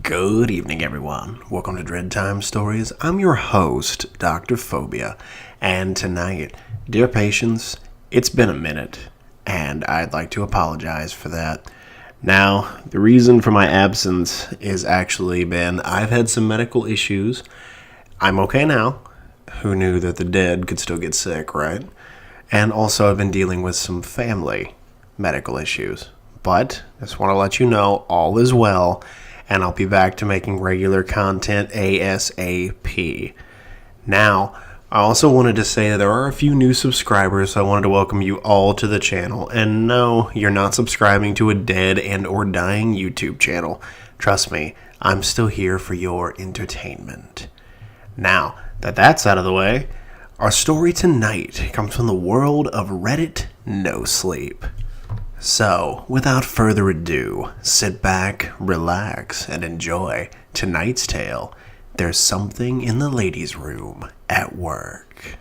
Good evening, everyone. Welcome to Dread Time Stories. I'm your host, Dr. Phobia, and tonight, dear patients, it's been a minute, and I'd like to apologize for that. Now, the reason for my absence has actually been I've had some medical issues. I'm okay now. Who knew that the dead could still get sick, right? And also, I've been dealing with some family medical issues. But I just want to let you know all is well, and I'll be back to making regular content ASAP. Now, I also wanted to say that there are a few new subscribers, so I wanted to welcome you all to the channel. And no, you're not subscribing to a dead and or dying YouTube channel. Trust me, I'm still here for your entertainment. Now, that that's out of the way, our story tonight comes from the world of Reddit No Sleep. So, without further ado, sit back, relax, and enjoy tonight's tale. There's something in the ladies' room at work.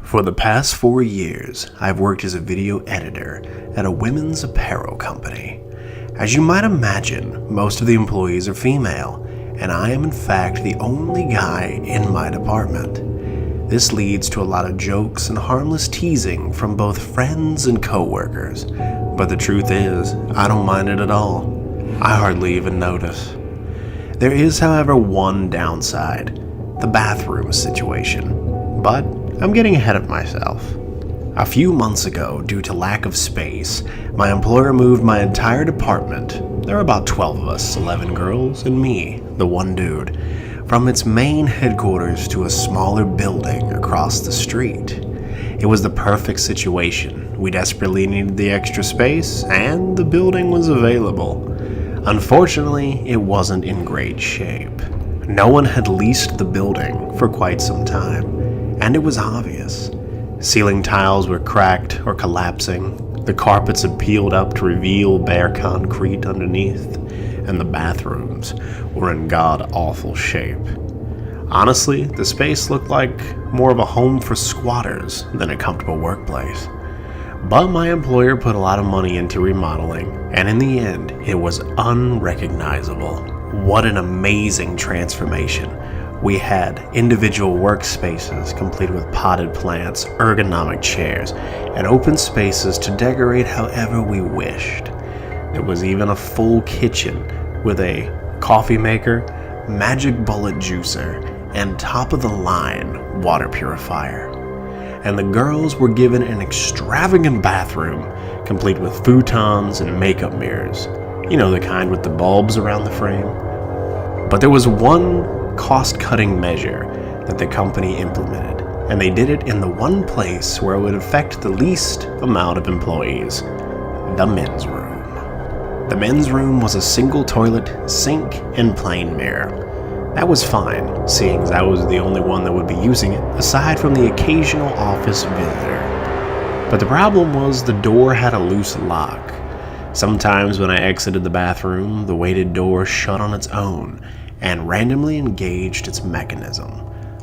For the past 4 years, I've worked as a video editor at a women's apparel company. As you might imagine, most of the employees are female, and I am in fact the only guy in my department. This leads to a lot of jokes and harmless teasing from both friends and coworkers, but the truth is, I don't mind it at all. I hardly even notice. There is, however, one downside: the bathroom situation. But I'm getting ahead of myself. A few months ago, due to lack of space, my employer moved my entire department, there are about 12 of us, 11 girls and me, the one dude, from its main headquarters to a smaller building across the street. It was the perfect situation. We desperately needed the extra space, and the building was available. Unfortunately, it wasn't in great shape. No one had leased the building for quite some time, and it was obvious. Ceiling tiles were cracked or collapsing, the carpets had peeled up to reveal bare concrete underneath, and the bathrooms were in god-awful shape. Honestly, the space looked like more of a home for squatters than a comfortable workplace. But my employer put a lot of money into remodeling, and in the end, it was unrecognizable. What an amazing transformation. We had individual workspaces complete with potted plants, ergonomic chairs, and open spaces to decorate however we wished. There was even a full kitchen with a coffee maker, magic bullet juicer, and top-of-the-line water purifier. And the girls were given an extravagant bathroom complete with futons and makeup mirrors. You know, the kind with the bulbs around the frame. But there was one cost-cutting measure that the company implemented, and they did it in the one place where it would affect the least amount of employees: the men's room. The men's room was a single toilet, sink, and plain mirror. That was fine, seeing as I was the only one that would be using it, aside from the occasional office visitor. But the problem was the door had a loose lock. Sometimes when I exited the bathroom, the weighted door shut on its own and randomly engaged its mechanism,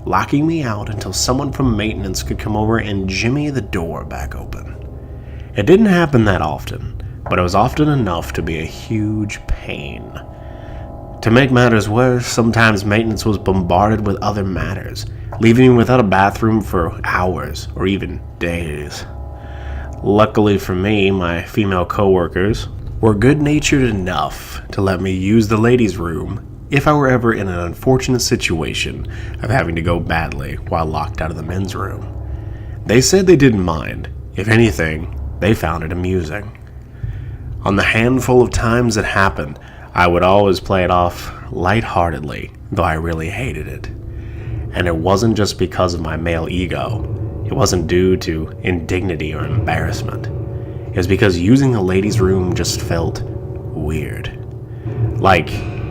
locking me out until someone from maintenance could come over and jimmy the door back open. It didn't happen that often, but it was often enough to be a huge pain. To make matters worse, sometimes maintenance was bombarded with other matters, leaving me without a bathroom for hours or even days. Luckily for me, my female coworkers were good-natured enough to let me use the ladies' room if I were ever in an unfortunate situation of having to go badly while locked out of the men's room. They said they didn't mind. If anything, they found it amusing. On the handful of times it happened, I would always play it off lightheartedly, though I really hated it. And it wasn't just because of my male ego. It wasn't due to indignity or embarrassment. It was because using the ladies' room just felt weird. Like,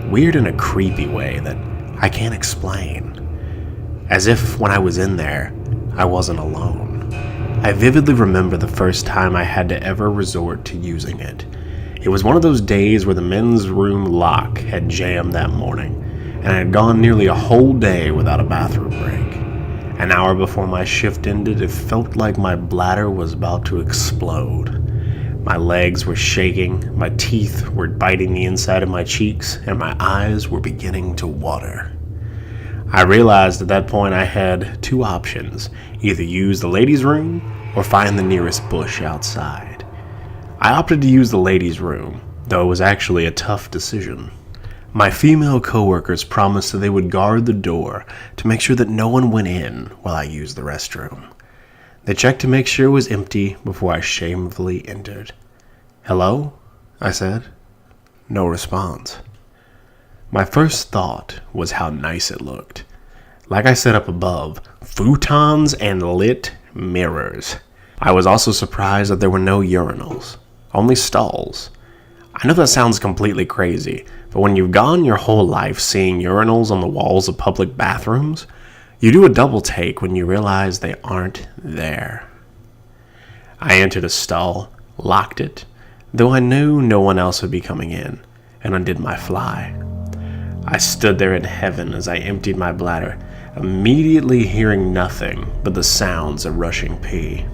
weird in a creepy way that I can't explain. As if when I was in there, I wasn't alone. I vividly remember the first time I had to ever resort to using it. It was one of those days where the men's room lock had jammed that morning, and I had gone nearly a whole day without a bathroom break. An hour before my shift ended, it felt like my bladder was about to explode. My legs were shaking, my teeth were biting the inside of my cheeks, and my eyes were beginning to water. I realized at that point I had two options: either use the ladies' room or find the nearest bush outside. I opted to use the ladies' room, though it was actually a tough decision. My female coworkers promised that they would guard the door to make sure that no one went in while I used the restroom. They checked to make sure it was empty before I shamefully entered. "Hello?" I said. No response. My first thought was how nice it looked. Like I said up above, futons and lit mirrors. I was also surprised that there were no urinals, only stalls. I know that sounds completely crazy, but when you've gone your whole life seeing urinals on the walls of public bathrooms, you do a double take when you realize they aren't there. I entered a stall, locked it, though I knew no one else would be coming in, and undid my fly. I stood there in heaven as I emptied my bladder, immediately hearing nothing but the sounds of rushing pee.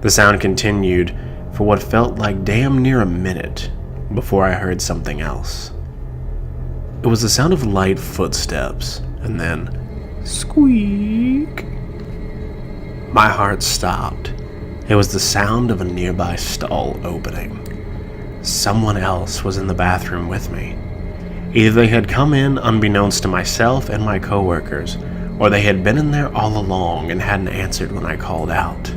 The sound continued for what felt like damn near a minute before I heard something else. It was the sound of light footsteps, and then squeak. My heart stopped. It was the sound of a nearby stall opening. Someone else was in the bathroom with me. Either they had come in unbeknownst to myself and my coworkers, or they had been in there all along and hadn't answered when I called out.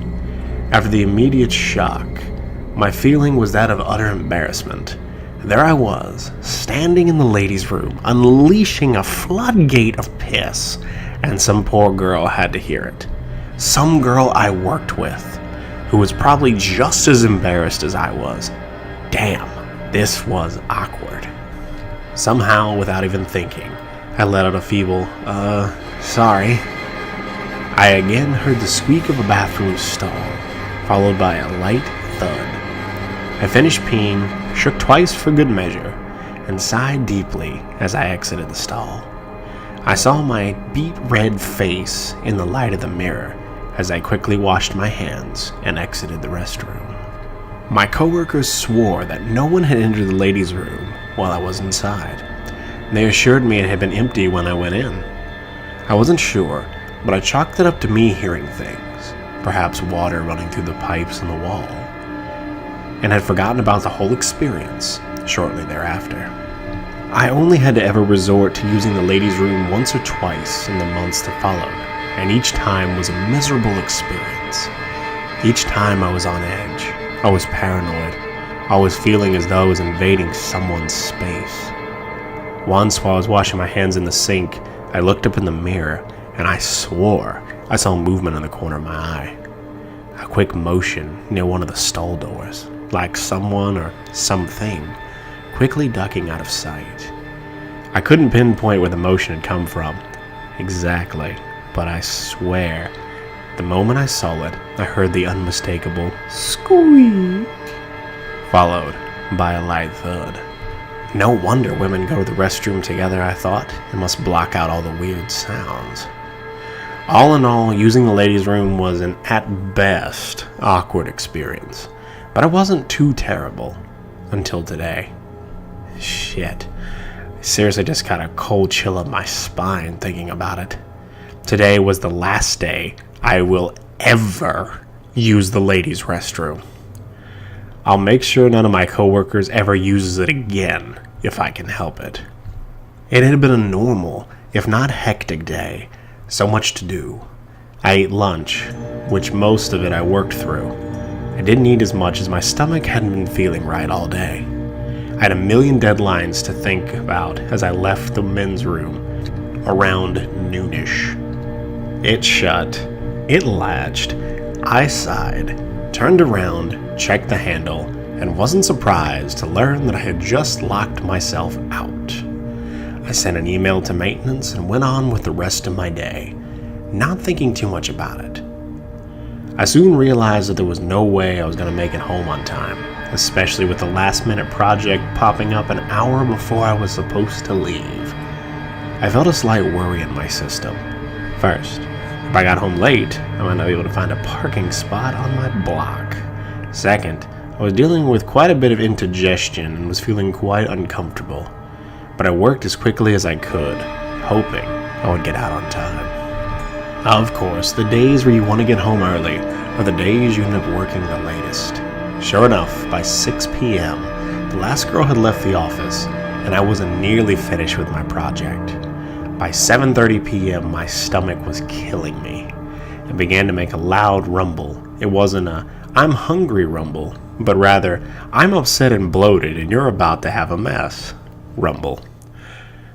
After the immediate shock, my feeling was that of utter embarrassment. There I was, standing in the ladies' room, unleashing a floodgate of piss, and some poor girl had to hear it. Some girl I worked with, who was probably just as embarrassed as I was. Damn, this was awkward. Somehow, without even thinking, I let out a feeble, sorry. I again heard the squeak of a bathroom stall, followed by a light thud. I finished peeing, shook twice for good measure, and sighed deeply as I exited the stall. I saw my beet-red face in the light of the mirror as I quickly washed my hands and exited the restroom. My coworkers swore that no one had entered the ladies' room while I was inside. They assured me it had been empty when I went in. I wasn't sure, but I chalked it up to me hearing things, perhaps water running through the pipes in the wall, and had forgotten about the whole experience shortly thereafter. I only had to ever resort to using the ladies' room once or twice in the months that followed, and each time was a miserable experience. Each time I was on edge, I was paranoid, I was feeling as though I was invading someone's space. Once, while I was washing my hands in the sink, I looked up in the mirror, and I swore I saw movement in the corner of my eye. A quick motion near one of the stall doors, like someone or something quickly ducking out of sight. I couldn't pinpoint where the motion had come from exactly, but I swear, the moment I saw it, I heard the unmistakable squeak, followed by a light thud. No wonder women go to the restroom together, I thought. It must block out all the weird sounds. All in all, using the ladies' room was an, at best, awkward experience. But it wasn't too terrible until today. Shit. I seriously just got a cold chill up my spine thinking about it. Today was the last day I will ever use the ladies' restroom. I'll make sure none of my coworkers ever uses it again, if I can help it. It had been a normal, if not hectic day. So much to do. I ate lunch, which most of it I worked through. I didn't eat as much as my stomach hadn't been feeling right all day. I had a million deadlines to think about as I left the men's room around noonish. It shut. It latched. I sighed, turned around, checked the handle, and wasn't surprised to learn that I had just locked myself out. I sent an email to maintenance and went on with the rest of my day, not thinking too much about it. I soon realized that there was no way I was going to make it home on time, especially with the last-minute project popping up an hour before I was supposed to leave. I felt a slight worry in my system. First, If I got home late, I might not be able to find a parking spot on my block. Second, I was dealing with quite a bit of indigestion and was feeling quite uncomfortable. But I worked as quickly as I could, hoping I would get out on time. Of course, the days where you want to get home early are the days you end up working the latest. Sure enough, by 6 p.m., the last girl had left the office, and I wasn't nearly finished with my project. By 7:30 p.m., my stomach was killing me. It began to make a loud rumble. It wasn't a "I'm hungry" rumble, but rather, "I'm upset and bloated and you're about to have a mess" rumble.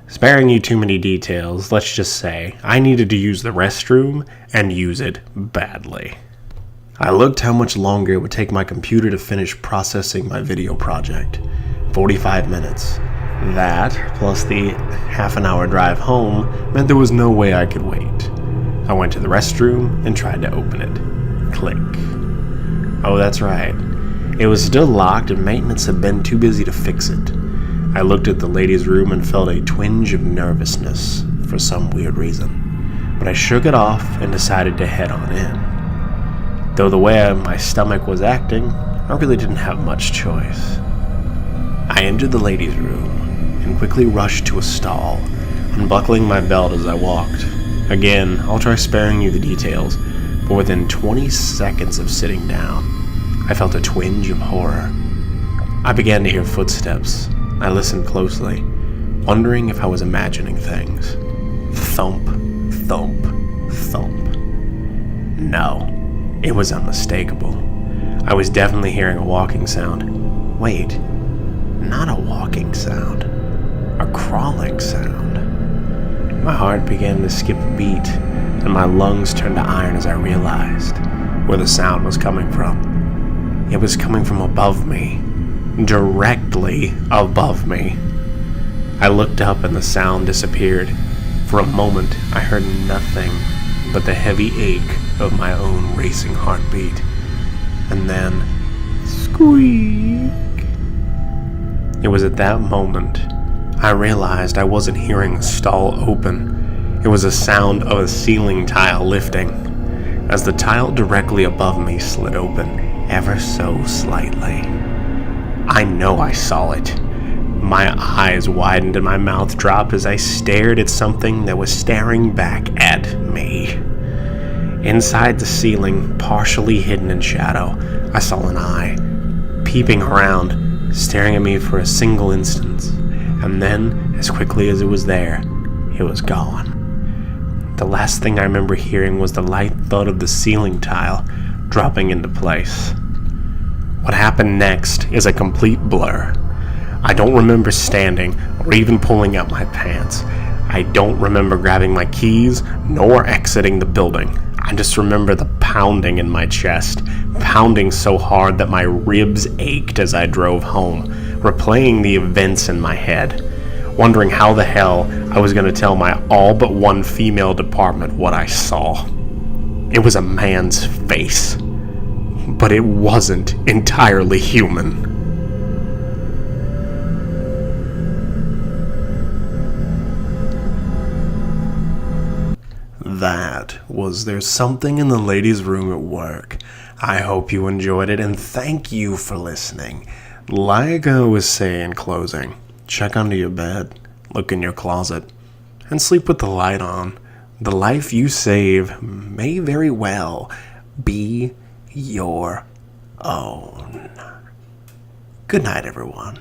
Sparing you too many details, let's just say I needed to use the restroom and use it badly. I looked how much longer it would take my computer to finish processing my video project. 45 minutes. That, plus the half an hour drive home, meant there was no way I could wait. I went to the restroom and tried to open it. Click. Oh, that's right. It was still locked and maintenance had been too busy to fix it. I looked at the ladies' room and felt a twinge of nervousness for some weird reason. But I shook it off and decided to head on in. Though the way my stomach was acting, I really didn't have much choice. I entered the ladies' room and quickly rushed to a stall, unbuckling my belt as I walked. Again, I'll try sparing you the details, but within 20 seconds of sitting down, I felt a twinge of horror. I began to hear footsteps. I listened closely, wondering if I was imagining things. Thump, thump, thump. No, it was unmistakable. I was definitely hearing a walking sound. Wait, not a walking sound, a crawling sound. My heart began to skip a beat, and my lungs turned to iron as I realized where the sound was coming from. It was coming from above me. Directly above me. I looked up and the sound disappeared. For a moment, I heard nothing but the heavy ache of my own racing heartbeat. And then, squeak. It was at that moment I realized I wasn't hearing a stall open. It was a sound of a ceiling tile lifting, as the tile directly above me slid open, ever so slightly. I know I saw it. My eyes widened and my mouth dropped as I stared at something that was staring back at me. Inside the ceiling, partially hidden in shadow, I saw an eye, peeping around, staring at me for a single instant, and then, as quickly as it was there, it was gone. The last thing I remember hearing was the light thud of the ceiling tile dropping into place. What happened next is a complete blur. I don't remember standing or even pulling up my pants. I don't remember grabbing my keys nor exiting the building. I just remember the pounding in my chest, pounding so hard that my ribs ached as I drove home, replaying the events in my head, wondering how the hell I was going to tell my all but one female department what I saw. It was a man's face. But it wasn't entirely human. That was There's Something in the Ladies' Room at Work. I hope you enjoyed it, and thank you for listening. Like I was saying in closing, check under your bed, look in your closet, and sleep with the light on. The life you save may very well be your own. Good night, everyone.